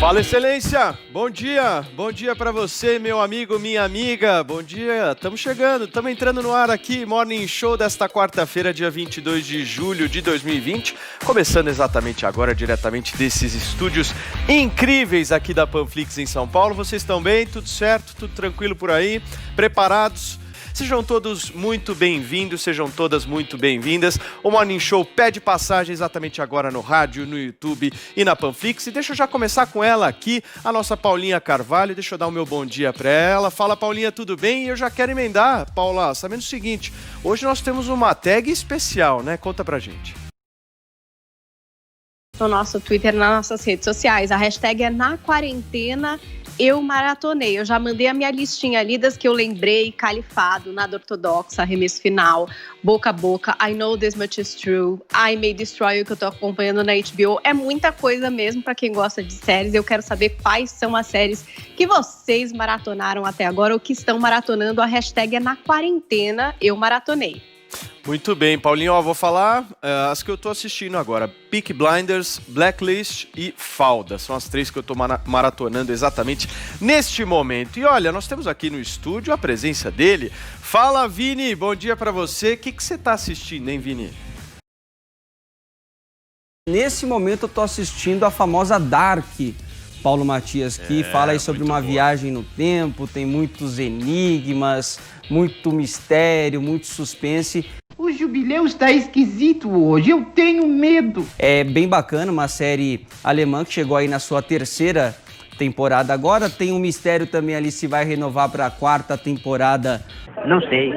Fala, excelência, bom dia para você, meu amigo, minha amiga, bom dia, estamos chegando, estamos entrando no ar aqui, Morning Show desta quarta-feira, dia 22 de julho de 2020, começando exatamente agora, diretamente desses estúdios incríveis aqui da Panflix em São Paulo. Vocês estão bem? Tudo certo? Tudo tranquilo por aí? Preparados? Sejam todos muito bem-vindos, sejam todas muito bem-vindas. O Morning Show pede passagem exatamente agora no rádio, no YouTube e na Panflix. E deixa eu já começar com ela aqui, a nossa Paulinha Carvalho. Deixa eu dar o meu bom dia para ela. Fala, Paulinha, tudo bem? E eu já quero emendar, Paula, sabendo o seguinte, hoje nós temos uma tag especial, né? Conta pra gente. No nosso Twitter, nas nossas redes sociais. A hashtag é Na Quarentena Eu Maratonei. Eu já mandei a minha listinha ali das que eu lembrei: Califado, Nada Ortodoxa, Arremesso Final, Boca a Boca, I Know This Much Is True, I May Destroy You, que eu tô acompanhando na HBO. É muita coisa mesmo para quem gosta de séries. Eu quero saber quais são as séries que vocês maratonaram até agora ou que estão maratonando. A hashtag é Na Quarentena Eu Maratonei. Muito bem, Paulinho, ó, vou falar as que eu tô assistindo agora. Peaky Blinders, Blacklist e Falda. São as três que eu tô maratonando exatamente neste momento. E olha, nós temos aqui no estúdio a presença dele. Fala, Vini, bom dia pra você. O que você tá assistindo, hein, Vini? Nesse momento eu tô assistindo a famosa Dark, Paulo Matias, que fala aí sobre uma viagem no tempo, tem muitos enigmas, muito mistério, muito suspense. O jubileu está esquisito hoje, eu tenho medo. É bem bacana, uma série alemã que chegou aí na sua terceira temporada agora. Tem um mistério também ali se vai renovar para a quarta temporada. Não sei.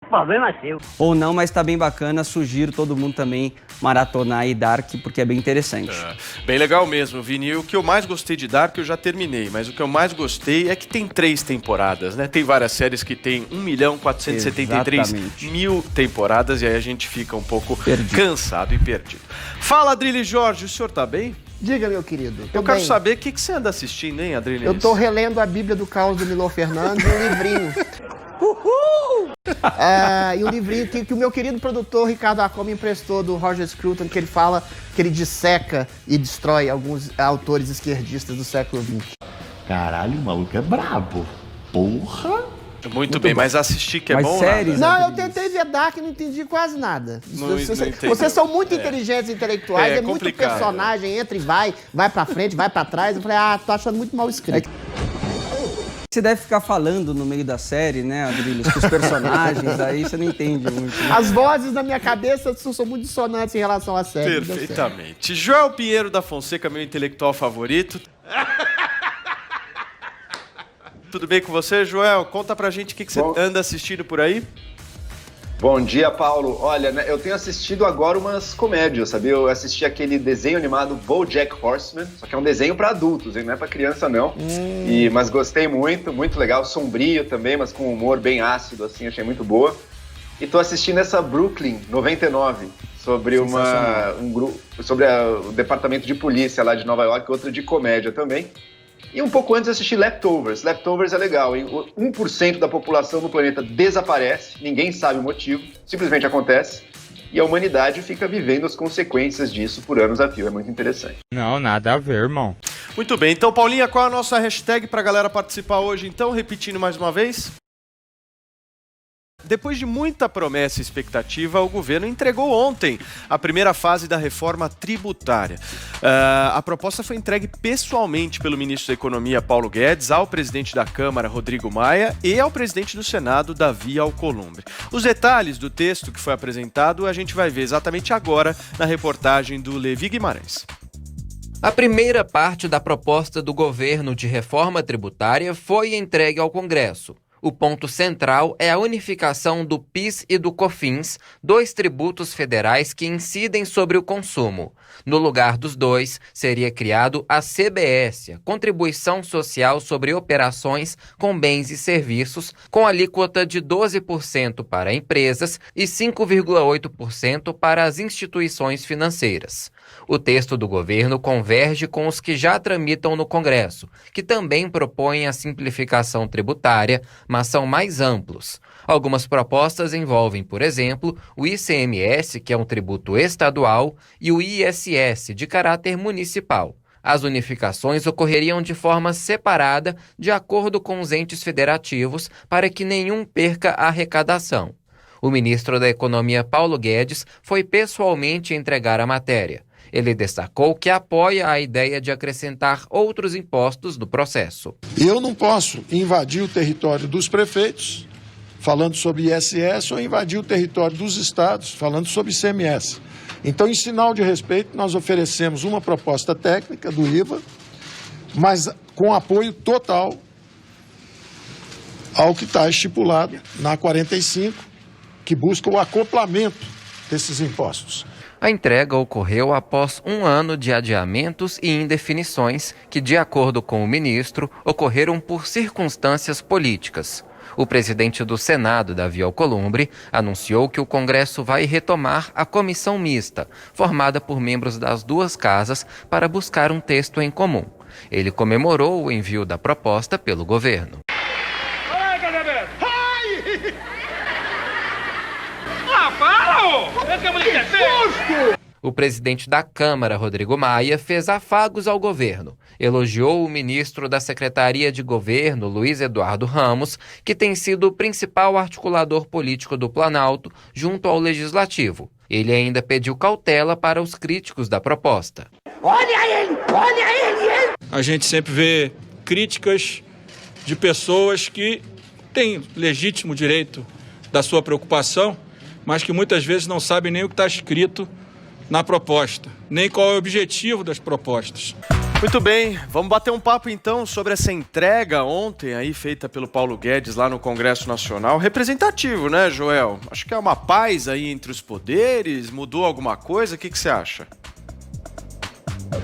Problema seu. Ou não, mas tá bem bacana. Sugiro todo mundo também maratonar aí Dark, porque é bem interessante. Bem legal mesmo, Vini. O que eu mais gostei de Dark eu já terminei, mas o que eu mais gostei é que tem 3 temporadas, né? Tem várias séries que tem 1.473.000 temporadas e aí a gente fica um pouco cansado e perdido. Fala, Adrilles Jorge, o senhor tá bem? Diga, meu querido. Eu quero saber o que você anda assistindo, hein, Adrilles? Eu tô relendo a Bíblia do Caos do Milor Fernandes, um livrinho. Uhul! E o livrinho que o meu querido produtor Ricardo Acol me emprestou, do Roger Scruton, que ele fala que ele disseca e destrói alguns autores esquerdistas do século XX. Caralho, o maluco é brabo. Porra! Muito bem, mas assistir que é bom, séries, Não, eu tentei ver Dark e não entendi quase nada. Não Vocês são muito inteligentes intelectuais, é muito complicado, personagem, entra e vai pra frente, vai pra trás. Eu falei, tô achando muito mal escrito. Você deve ficar falando no meio da série, né, Adrilles, com os personagens, aí você não entende muito. Né? As vozes na minha cabeça são muito dissonantes em relação à série. Perfeitamente. Joel Pinheiro da Fonseca, meu intelectual favorito. Tudo bem com você, Joel? Conta pra gente o que você anda assistindo por aí. Bom dia, Paulo. Olha, né, eu tenho assistido agora umas comédias, sabe? Eu assisti aquele desenho animado BoJack Horseman, só que é um desenho para adultos, hein? Não é para criança, não. Mas gostei muito, muito legal, sombrio também, mas com humor bem ácido, assim, achei muito boa. E tô assistindo essa Brooklyn 99, sobre o departamento de polícia lá de Nova York, outra de comédia também. E um pouco antes eu assisti Leftovers. Leftovers é legal, hein? 1% da população no planeta desaparece, ninguém sabe o motivo, simplesmente acontece, e a humanidade fica vivendo as consequências disso por anos a fio. É muito interessante. Não, nada a ver, irmão. Muito bem, então, Paulinha, qual é a nossa hashtag pra galera participar hoje, então? Repetindo mais uma vez. Depois de muita promessa e expectativa, o governo entregou ontem a primeira fase da reforma tributária. A proposta foi entregue pessoalmente pelo ministro da Economia, Paulo Guedes, ao presidente da Câmara, Rodrigo Maia, e ao presidente do Senado, Davi Alcolumbre. Os detalhes do texto que foi apresentado a gente vai ver exatamente agora na reportagem do Levi Guimarães. A primeira parte da proposta do governo de reforma tributária foi entregue ao Congresso. O ponto central é a unificação do PIS e do COFINS, dois tributos federais que incidem sobre o consumo. No lugar dos dois, seria criado a CBS, a Contribuição Social sobre Operações com Bens e Serviços, com alíquota de 12% para empresas e 5,8% para as instituições financeiras. O texto do governo converge com os que já tramitam no Congresso, que também propõem a simplificação tributária, mas são mais amplos. Algumas propostas envolvem, por exemplo, o ICMS, que é um tributo estadual, e o ISS, de caráter municipal. As unificações ocorreriam de forma separada, de acordo com os entes federativos, para que nenhum perca a arrecadação. O ministro da Economia, Paulo Guedes, foi pessoalmente entregar a matéria. Ele destacou que apoia a ideia de acrescentar outros impostos no processo. Eu não posso invadir o território dos prefeitos, falando sobre ISS, ou invadir o território dos estados, falando sobre ICMS. Então, em sinal de respeito, nós oferecemos uma proposta técnica do IVA, mas com apoio total ao que está estipulado na 45, que busca o acoplamento desses impostos. A entrega ocorreu após um ano de adiamentos e indefinições que, de acordo com o ministro, ocorreram por circunstâncias políticas. O presidente do Senado, Davi Alcolumbre, anunciou que o Congresso vai retomar a comissão mista, formada por membros das duas casas, para buscar um texto em comum. Ele comemorou o envio da proposta pelo governo. O presidente da Câmara, Rodrigo Maia, fez afagos ao governo. Elogiou o ministro da Secretaria de Governo, Luiz Eduardo Ramos, que tem sido o principal articulador político do Planalto junto ao Legislativo. Ele ainda pediu cautela para os críticos da proposta. Olha ele! A gente sempre vê críticas de pessoas que têm legítimo direito da sua preocupação, mas que muitas vezes não sabem nem o que está escrito na proposta, nem qual é o objetivo das propostas. Muito bem, vamos bater um papo então sobre essa entrega ontem aí feita pelo Paulo Guedes lá no Congresso Nacional. Representativo, né, Joel? Acho que é uma paz aí entre os poderes, mudou alguma coisa? O que você acha?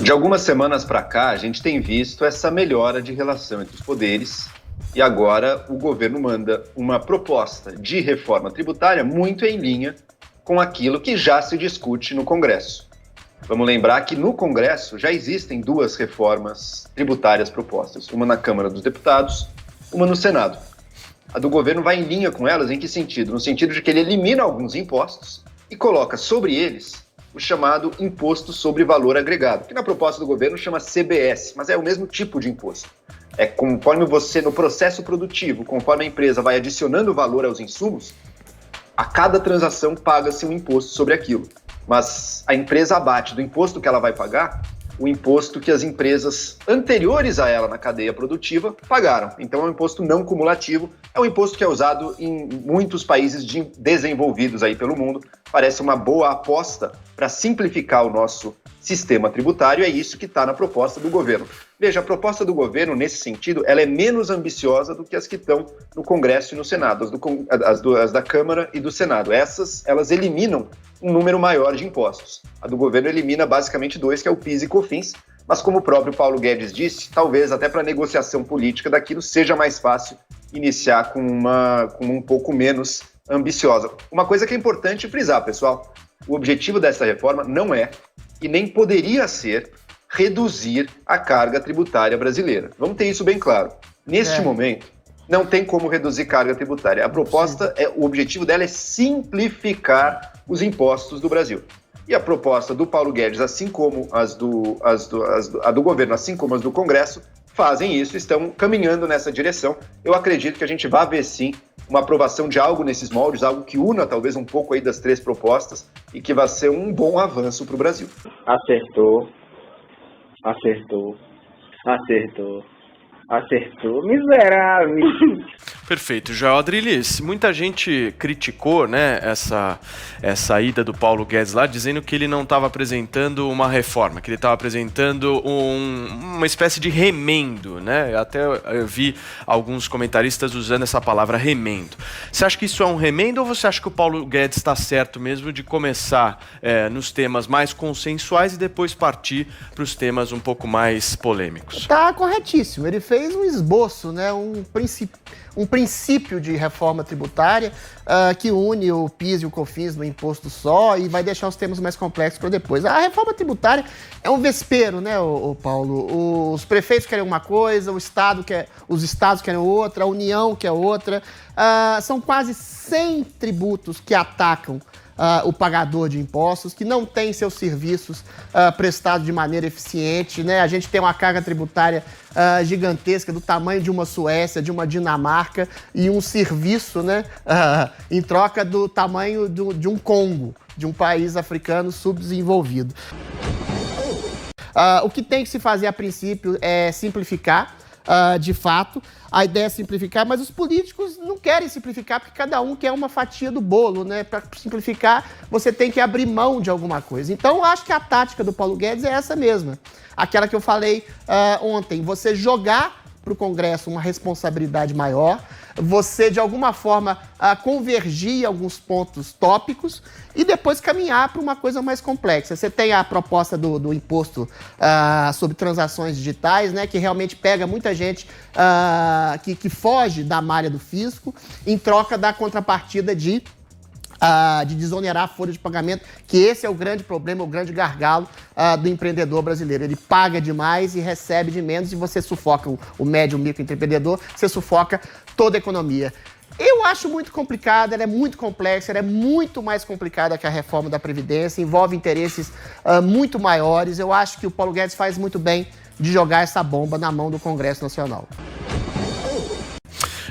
De algumas semanas para cá, a gente tem visto essa melhora de relação entre os poderes e agora o governo manda uma proposta de reforma tributária muito em linha com aquilo que já se discute no Congresso. Vamos lembrar que no Congresso já existem duas reformas tributárias propostas, uma na Câmara dos Deputados, uma no Senado. A do governo vai em linha com elas, em que sentido? No sentido de que ele elimina alguns impostos e coloca sobre eles o chamado Imposto sobre Valor Agregado, que na proposta do governo chama CBS, mas é o mesmo tipo de imposto. É conforme você, no processo produtivo, conforme a empresa vai adicionando valor aos insumos, a cada transação paga-se um imposto sobre aquilo. Mas a empresa abate do imposto que ela vai pagar o imposto que as empresas anteriores a ela na cadeia produtiva pagaram. Então é um imposto não cumulativo, é um imposto que é usado em muitos países desenvolvidos aí pelo mundo. Parece uma boa aposta para simplificar o nosso sistema tributário, é isso que está na proposta do governo. Veja, a proposta do governo, nesse sentido, ela é menos ambiciosa do que as que estão no Congresso e no Senado, as da Câmara e do Senado. Elas eliminam um número maior de impostos. A do governo elimina basicamente dois, que é o PIS e COFINS, mas como o próprio Paulo Guedes disse, talvez até para a negociação política daquilo seja mais fácil iniciar com um pouco menos ambiciosa. Uma coisa que é importante frisar, pessoal, o objetivo dessa reforma não é, e nem poderia ser, reduzir a carga tributária brasileira. Vamos ter isso bem claro. Neste momento, não tem como reduzir carga tributária. A proposta, o objetivo dela é simplificar os impostos do Brasil. E a proposta do Paulo Guedes, assim como a do governo, assim como as do Congresso, fazem isso, estão caminhando nessa direção. Eu acredito que a gente vai ver, sim, uma aprovação de algo nesses moldes, algo que una talvez um pouco aí das três propostas e que vai ser um bom avanço para o Brasil. Acertou, miserável. Perfeito, Joel Adriles. Muita gente criticou, né, essa ida do Paulo Guedes lá, dizendo que ele não estava apresentando uma reforma, que ele estava apresentando uma espécie de remendo, né? Até eu vi alguns comentaristas usando essa palavra remendo. Você acha que isso é um remendo ou você acha que o Paulo Guedes está certo mesmo de começar nos temas mais consensuais e depois partir para os temas um pouco mais polêmicos? Tá corretíssimo. Ele fez um esboço, né? um princípio de reforma tributária que une o PIS e o COFINS no imposto só e vai deixar os termos mais complexos para depois. A reforma tributária é um vespeiro, né, Paulo? Os prefeitos querem uma coisa, os estados querem outra, a União quer outra. São quase 100 tributos que atacam o pagador de impostos, que não tem seus serviços prestados de maneira eficiente, né? A gente tem uma carga tributária gigantesca do tamanho de uma Suécia, de uma Dinamarca e um serviço, né, em troca do tamanho de um Congo, de um país africano subdesenvolvido. O que tem que se fazer a princípio é simplificar. De fato, a ideia é simplificar, mas os políticos não querem simplificar porque cada um quer uma fatia do bolo, né? Para simplificar, você tem que abrir mão de alguma coisa. Então, eu acho que a tática do Paulo Guedes é essa mesma. Aquela que eu falei ontem, você jogar para o Congresso uma responsabilidade maior, você, de alguma forma, convergir em alguns pontos tópicos e depois caminhar para uma coisa mais complexa. Você tem a proposta do imposto sobre transações digitais, né, que realmente pega muita gente que foge da malha do fisco em troca da contrapartida de desonerar a folha de pagamento, que esse é o grande problema, o grande gargalo do empreendedor brasileiro. Ele paga demais e recebe de menos e você sufoca o médio, o microempreendedor, você sufoca toda a economia. Eu acho muito complicada, ela é muito complexa, ela é muito mais complicada que a reforma da Previdência, envolve interesses muito maiores. Eu acho que o Paulo Guedes faz muito bem de jogar essa bomba na mão do Congresso Nacional.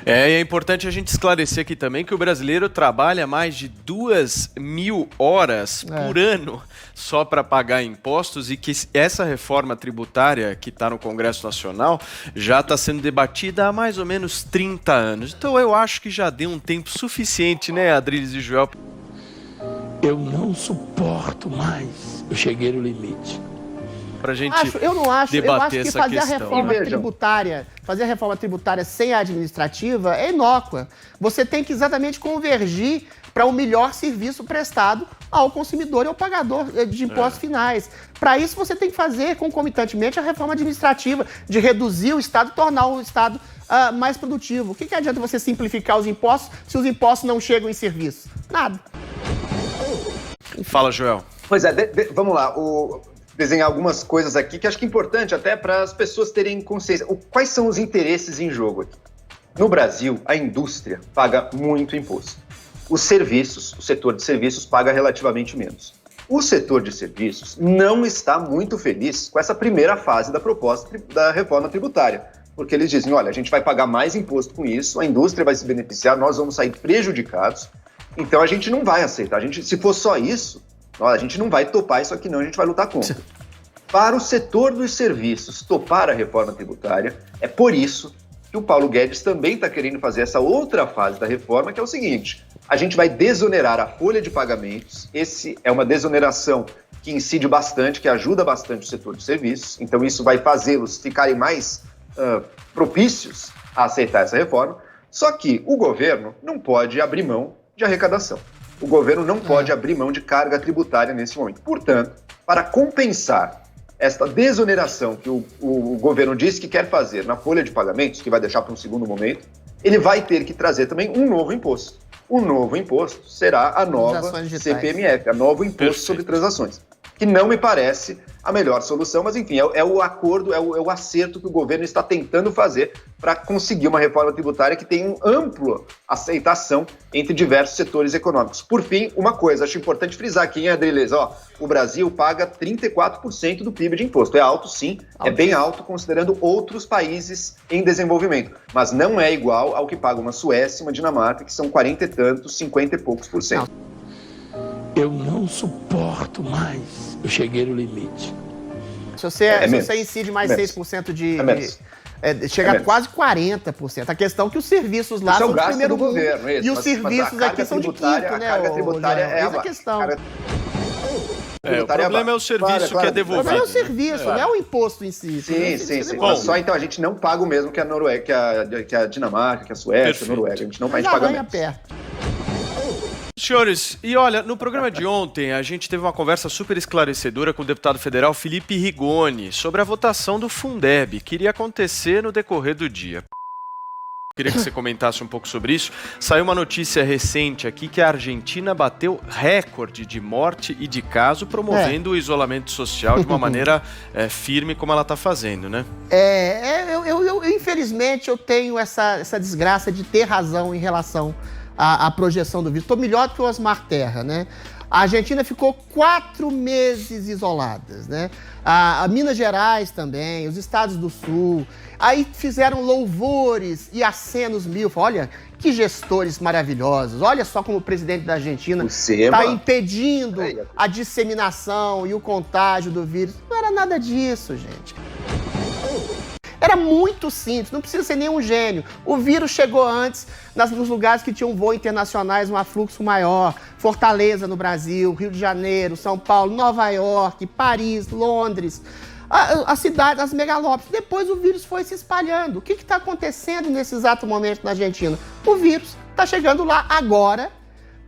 É importante a gente esclarecer aqui também que o brasileiro trabalha mais de 2.000 horas por ano só para pagar impostos e que essa reforma tributária que está no Congresso Nacional já está sendo debatida há mais ou menos 30 anos. Então eu acho que já deu um tempo suficiente, né, Adriles e Joel? Eu não suporto mais. Eu cheguei no limite. Pra gente eu acho que fazer questão, a reforma tributária sem a administrativa é inócua. Você tem que exatamente convergir para um melhor serviço prestado ao consumidor e ao pagador de impostos finais. Para isso, você tem que fazer concomitantemente a reforma administrativa, de reduzir o Estado e tornar o Estado mais produtivo. O que adianta você simplificar os impostos se os impostos não chegam em serviço? Nada. Fala, Joel. Pois é, vamos lá. Desenhar algumas coisas aqui que acho que é importante até para as pessoas terem consciência. Quais são os interesses em jogo aqui? No Brasil, a indústria paga muito imposto. Os serviços, o setor de serviços paga relativamente menos. O setor de serviços não está muito feliz com essa primeira fase da proposta da reforma tributária, porque eles dizem, olha, a gente vai pagar mais imposto com isso, a indústria vai se beneficiar, nós vamos sair prejudicados, então a gente não vai aceitar. Se for só isso, a gente não vai topar isso aqui não, a gente vai lutar contra. Para o setor dos serviços topar a reforma tributária, é por isso que o Paulo Guedes também está querendo fazer essa outra fase da reforma, que é o seguinte, a gente vai desonerar a folha de pagamentos, esse é uma desoneração que incide bastante, que ajuda bastante o setor de serviços, então isso vai fazê-los ficarem mais propícios a aceitar essa reforma, só que o governo não pode abrir mão de arrecadação. O governo não pode abrir mão de carga tributária nesse momento. Portanto, para compensar esta desoneração que o governo disse que quer fazer na folha de pagamentos, que vai deixar para um segundo momento, ele vai ter que trazer também um novo imposto. O novo imposto será a nova CPMF, a novo Imposto sobre Transações, que não me parece a melhor solução, mas enfim, é o acordo, é o acerto que o governo está tentando fazer para conseguir uma reforma tributária que tenha uma ampla aceitação entre diversos setores econômicos. Por fim, uma coisa, acho importante frisar aqui, hein, Adriles, o Brasil paga 34% do PIB de imposto. É alto, sim, é bem alto, considerando outros países em desenvolvimento, mas não é igual ao que paga uma Suécia, uma Dinamarca, que são 40 e tantos, 50 e poucos por cento. Eu não suporto mais. Eu cheguei no limite. Se você incide mais 6% chega a quase 40%. A questão é que os serviços lá são de primeiro mundo e os serviços aqui são de quinto, né? A carga tributária é a questão. O problema é o serviço que é devolvido. O problema é o serviço, não é o imposto em si. Sim. Bom, só então a gente não paga o mesmo que a Noruega, que a Dinamarca, que a Suécia, a Noruega. A gente não paga menos. Senhores, e olha, no programa de ontem a gente teve uma conversa super esclarecedora com o deputado federal Felipe Rigoni sobre a votação do Fundeb, que iria acontecer no decorrer do dia. Queria que você comentasse um pouco sobre isso. Saiu uma notícia recente aqui que a Argentina bateu recorde de morte e de caso, promovendo o isolamento social de uma maneira firme como ela está fazendo, né? Infelizmente, eu tenho essa desgraça de ter razão em relação à projeção do vírus. Estou melhor do que o Osmar Terra, né? A Argentina ficou 4 meses isoladas, né? A Minas Gerais também, os estados do Sul. Aí fizeram louvores e acenos mil. Olha, que gestores maravilhosos. Olha só como o presidente da Argentina está impedindo a disseminação e o contágio do vírus. Não era nada disso, gente. Era muito simples, não precisa ser nenhum gênio. O vírus chegou antes nos lugares que tinham voos internacionais, um afluxo maior. Fortaleza no Brasil, Rio de Janeiro, São Paulo, Nova York, Paris, Londres. As cidades, as megalópolis. Depois o vírus foi se espalhando. O que está acontecendo nesse exato momento na Argentina? O vírus está chegando lá agora,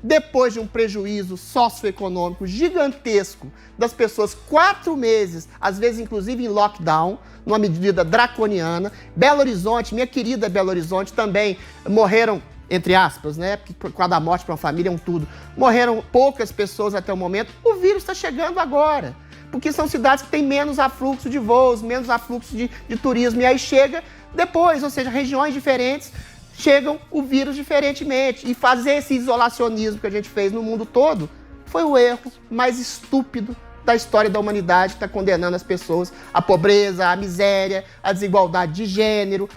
depois de um prejuízo socioeconômico gigantesco das pessoas 4 meses, às vezes inclusive em lockdown, numa medida draconiana. Belo Horizonte, minha querida Belo Horizonte, também morreram, entre aspas, né? Porque por causa da morte para uma família é um tudo. Morreram poucas pessoas até o momento. O vírus está chegando agora, porque são cidades que têm menos afluxo de voos, menos afluxo de turismo. E aí chega depois, ou seja, regiões diferentes chegam o vírus diferentemente. E fazer esse isolacionismo que a gente fez no mundo todo foi o erro mais estúpido da história da humanidade, que está condenando as pessoas à pobreza, à miséria, à desigualdade de gênero,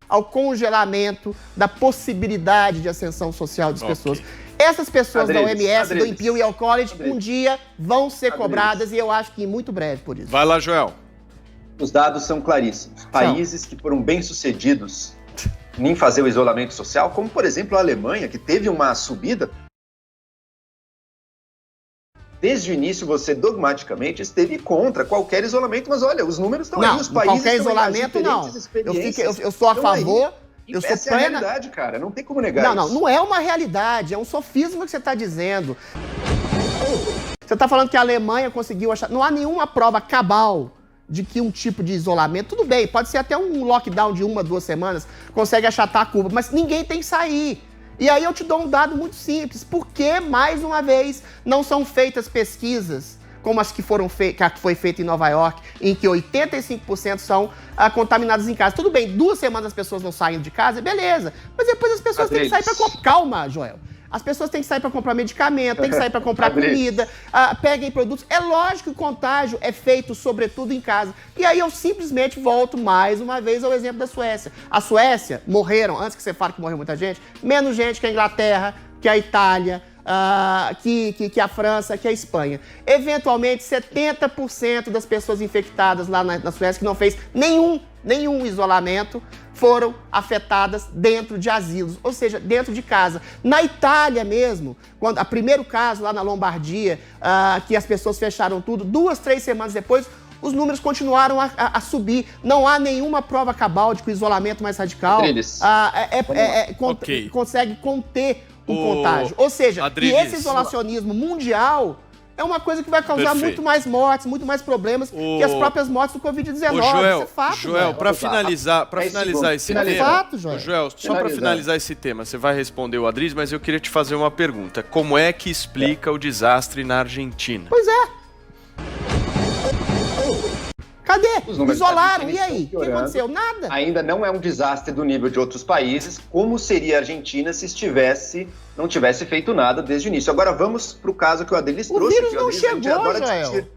ao congelamento da possibilidade de ascensão social das pessoas. Essas pessoas da OMS, do Imperial College, um dia vão ser cobradas, e eu acho que muito breve por isso. Vai lá, Joel. Os dados são claríssimos. Países que foram bem-sucedidos em fazer o isolamento social, como, por exemplo, a Alemanha, que teve uma subida. Desde o início, você dogmaticamente esteve contra qualquer isolamento, mas olha, os números estão aí, os países qualquer isolamento, não. Eu sou a favor. Essa é a realidade, cara, não tem como negar isso. Não é uma realidade, é um sofisma que você está dizendo. Você está falando que a Alemanha conseguiu achar. Não há nenhuma prova cabal de que um tipo de isolamento, tudo bem, pode ser até um lockdown de 1 a 2 semanas, consegue achatar a curva, mas ninguém tem que sair. E aí eu te dou um dado muito simples. Por que, mais uma vez, não são feitas pesquisas como as que foi feita em Nova York, em que 85% são contaminadas em casa? Tudo bem, 2 semanas as pessoas não saem de casa, beleza. Mas depois as pessoas têm que sair para comprar. Calma, Joel. As pessoas têm que sair para comprar medicamento, têm que sair para comprar comida, peguem produtos. É lógico que o contágio é feito, sobretudo, em casa. E aí eu simplesmente volto mais uma vez ao exemplo da Suécia. A Suécia morreram, antes que você fale que morreu muita gente, menos gente que a Inglaterra, que a Itália, que a França, que a Espanha. Eventualmente, 70% das pessoas infectadas lá na Suécia, que não fez nenhum isolamento, foram afetadas dentro de asilos, ou seja, dentro de casa. Na Itália mesmo, quando o primeiro caso lá na Lombardia, que as pessoas fecharam tudo, 2, 3 semanas depois, os números continuaram a subir. Não há nenhuma prova cabal de que o isolamento mais radical consegue conter o contágio. Ou seja, que esse isolacionismo mundial é uma coisa que vai causar muito mais mortes, muito mais problemas que as próprias mortes do Covid-19. Joel, isso é fato, Joel, para finalizar esse tema... É fato, Joel. Joel, só para finalizar esse tema, você vai responder o Adriz, mas eu queria te fazer uma pergunta. Como é que explica o desastre na Argentina? Pois é. Cadê? Isolaram, e aí? O que aconteceu? Nada. Ainda não é um desastre do nível de outros países. Como seria a Argentina se não tivesse feito nada desde o início? Agora vamos para o caso que o Adriles trouxe. O vírus não chegou, Joel.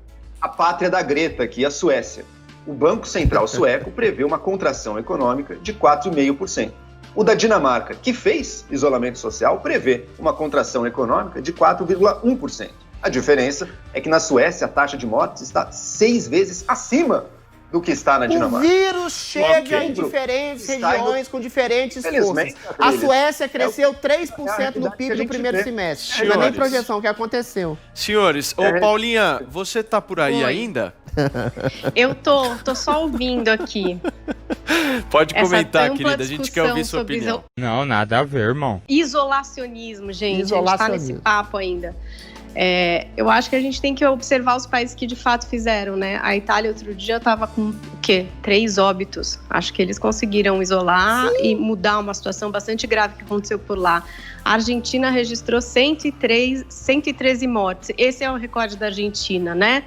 A pátria da Greta aqui, a Suécia. O Banco Central sueco prevê uma contração econômica de 4,5%. O da Dinamarca, que fez isolamento social, prevê uma contração econômica de 4,1%. A diferença é que na Suécia a taxa de mortes está 6 vezes acima do que está na Dinamarca. O vírus chega em diferentes regiões com diferentes forças. A Suécia cresceu 3% no PIB no primeiro semestre. Não é nem projeção, que aconteceu. Senhores, Paulinha, você tá por aí ainda? Eu tô só ouvindo aqui. Pode comentar, querida, a gente quer ouvir sua opinião. Não, nada a ver, irmão. Isolacionismo, gente. A gente tá nesse papo ainda. Eu acho que a gente tem que observar os países que de fato fizeram, né? A Itália outro dia estava com o quê? 3 óbitos. Acho que eles conseguiram isolar e mudar uma situação bastante grave que aconteceu por lá. A Argentina registrou 113 mortes. Esse é o recorde da Argentina, né?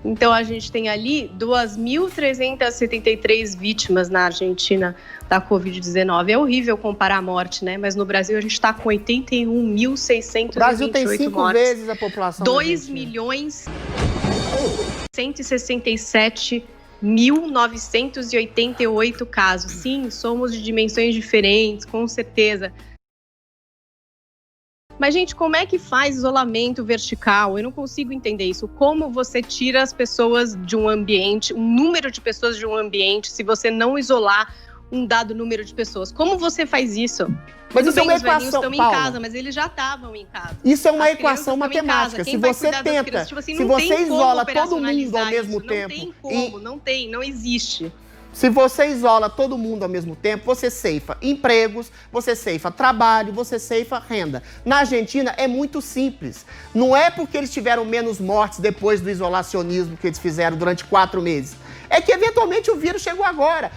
Então, a gente tem ali 2.373 vítimas na Argentina da Covid-19. É horrível comparar a morte, né? Mas no Brasil, a gente está com 81.628 mortes. O Brasil tem 5 vezes a população. 2.167.988 casos. Sim, somos de dimensões diferentes, com certeza. Mas, gente, como é que faz isolamento vertical? Eu não consigo entender isso. Como você tira as pessoas de um ambiente, um número de pessoas de um ambiente, se você não isolar um dado número de pessoas? Como você faz isso? Mas isso é uma os velhinhos equação, estão em Paula. casa, mas eles já estavam em casa. Isso é uma As equação crianças estão em matemática. casa. Se Quem vai você cuidar das tenta, crianças? Tipo assim, se não você tem como isola todo mundo ao operacionalizar mesmo isso. tempo... Não tem como, não existe. Se você isola todo mundo ao mesmo tempo, você ceifa empregos, você ceifa trabalho, você ceifa renda. Na Argentina é muito simples. Não é porque eles tiveram menos mortes depois do isolacionismo que eles fizeram durante 4 meses. É que eventualmente o vírus chegou agora.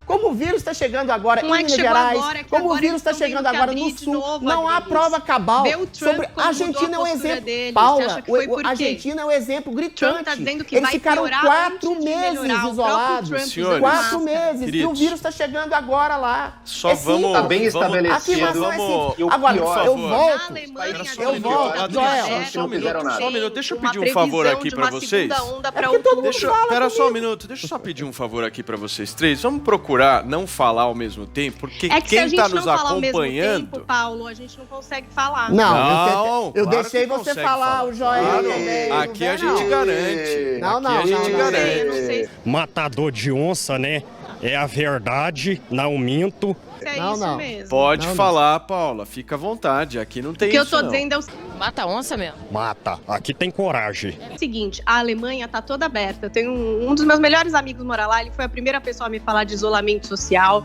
Como o vírus está chegando agora em Minas Gerais, como o vírus está chegando agora no Sul, não há prova cabal sobre... A Argentina é um exemplo. Paula, a Argentina é um exemplo gritante. Eles ficaram 4 meses isolados. 4 meses. E o vírus está chegando agora lá. Só vamos... Está bem estabelecido. A afirmação é simples. Agora, eu volto. Joel, só um minuto. Deixa eu pedir um favor aqui para vocês. Espera só um minuto. Deixa eu só pedir um favor aqui para vocês 3. Vamos procurar não falar ao mesmo tempo, porque quem está nos acompanhando... Tempo, Paulo, a gente não consegue falar. Eu deixei você falar, o Joel. Aqui a gente garante. A gente garante. Matador de onça, né? É a verdade, não minto. É isso mesmo. Pode falar, Paula, fica à vontade. Aqui não tem isso. O que eu tô dizendo é o... Mata onça mesmo? Mata. Aqui tem coragem. É o seguinte, a Alemanha tá toda aberta. Eu tenho um dos meus melhores amigos mora lá, ele foi a primeira pessoa a me falar de isolamento social.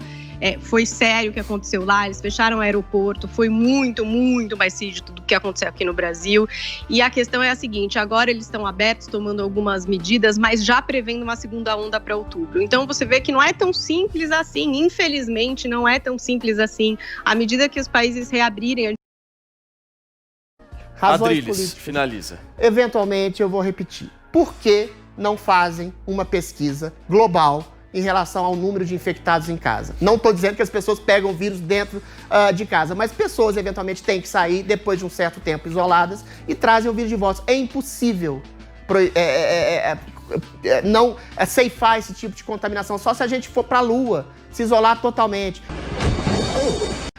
Foi sério o que aconteceu lá, eles fecharam o aeroporto, foi muito, muito mais rígido do que aconteceu aqui no Brasil. E a questão é a seguinte, agora eles estão abertos, tomando algumas medidas, mas já prevendo uma segunda onda para outubro. Então você vê que não é tão simples assim, infelizmente não é tão simples assim. À medida que os países reabrirem... Adriles, finaliza. Eventualmente eu vou repetir. Por que não fazem uma pesquisa global em relação ao número de infectados em casa? Não estou dizendo que as pessoas pegam o vírus dentro de casa, mas pessoas eventualmente têm que sair depois de um certo tempo isoladas e trazem o vírus de volta. É impossível não ceifar esse tipo de contaminação só se a gente for para a Lua, se isolar totalmente.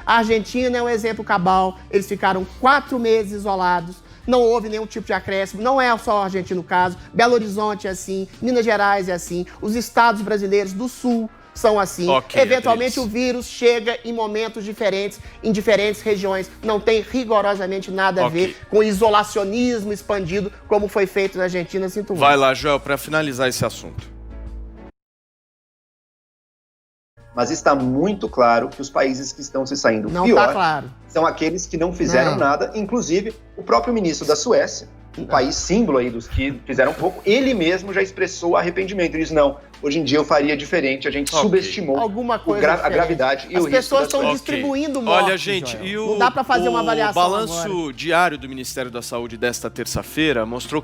A Argentina é um exemplo cabal, eles ficaram 4 meses isolados, não houve nenhum tipo de acréscimo, não é só a Argentina o caso, Belo Horizonte é assim, Minas Gerais é assim, os estados brasileiros do Sul são assim. Eventualmente o vírus chega em momentos diferentes, em diferentes regiões, não tem rigorosamente nada a ver com isolacionismo expandido, como foi feito na Argentina, sinto muito. Vai lá, Joel, para finalizar esse assunto. Mas está muito claro que os países que estão se saindo pior são aqueles que não fizeram nada, inclusive o próprio ministro da Suécia, um país símbolo aí dos que fizeram pouco, ele mesmo já expressou arrependimento. Ele disse, não, hoje em dia eu faria diferente, a gente subestimou a gravidade e o risco. As pessoas estão distribuindo mortes. Olha, gente, e não dá para fazer uma avaliação balanço diário do Ministério da Saúde desta terça-feira mostrou